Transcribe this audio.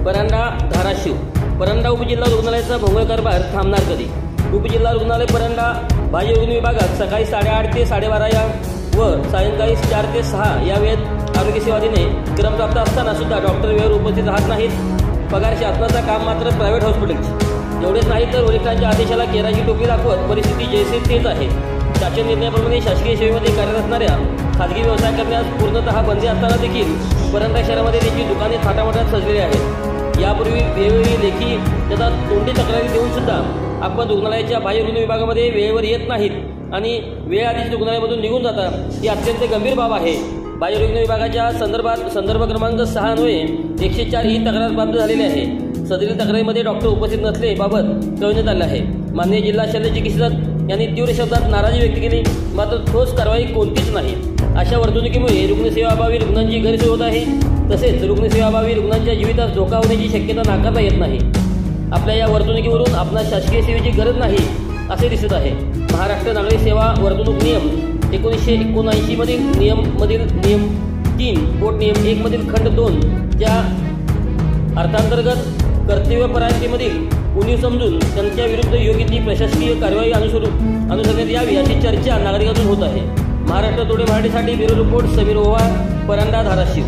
परंडा धाराशिव परंडा उपजिल्हा रुग्णालयाचा भोंगळ कारभार थांबणार कधी? उपजिल्हा रुग्णालय परंडा बाह्य रुग्ण विभागात सकाळी 8:30 ते 12:30 व सायंकाळी 4 ते 6 या वेळेत आरोग्य सेवा देणे क्रमप्राप्त असताना सुद्धा डॉक्टर वेळेवर उपस्थित राहत नाहीत। पगार शासनाचं काम मात्र प्रायव्हेट हॉस्पिटलची। एवढेच नाही तर वरिष्ठांच्या आदेशाला केराची टोपी दाखवत परिस्थिती जैसे तेच आहे। शासन निर्णयाप्रमाणे शासकीय सेवेमध्ये कार्यरत असणाऱ्या खाजगी व्यवसाय करण्यास पूर्णतः बंदी असताना देखील परंडा शहरामध्ये त्यांची दुकाने थाटामाटात सजलेली आहेत। यापूर्वी वेळोवेळी लेखी तथा तोंडी तक्रारी देऊन सुद्धा आपण रुग्णालयाच्या बाह्य रुग्ण विभागामध्ये वेळेवर येत नाहीत आणि वेळेआधीच रुग्णालयामधून निघून जातात ही अत्यंत गंभीर बाब आहे। बाह्य रुग्ण विभागाच्या संदर्भ क्रमांक 6 अन्वये 104 ही तक्रार प्राप्त झालेली आहे। सदरील तक्रारीमध्ये डॉक्टर उपस्थित नसल्याबाबत कळवण्यात आले आहे। माननीय जिल्हा शल्य चिकित्सक यांनी तीव्र शब्दात नाराजी व्यक्त केली, मात्र ठोस कारवाई कोणतीच नाही। अशा वर्तणुकीमुळे रुग्णसेवाअभावी रुग्णांची गैरसोय होत आहे, तसेच रुग्णसेवाअभावी रुग्णांच्या जीवितास धोका होण्याची शक्यता नाकारता येत नाही। आपल्या या वर्तणुकीवरून आपणास शासकीय सेवेची गरज नाही असे दिसत आहे। महाराष्ट्र नागरी सेवा वर्तणूक नियम 1979 मधील नियम 3 पोट नियम 1 मधील खंड 2 च्या अर्थांतर्गत कर्तव्यपरायणतेमधील उणीव समजून त्यांच्या विरुद्ध योग्य ती प्रशासकीय कार्यवाही अनुसरण्यात यावी अशी चर्चा नागरिकांतून होत आहे। महाराष्ट्र टुडे मराठीसाठी ब्युरो रिपोर्ट समीर ओवाळ, परंडा, धाराशिव।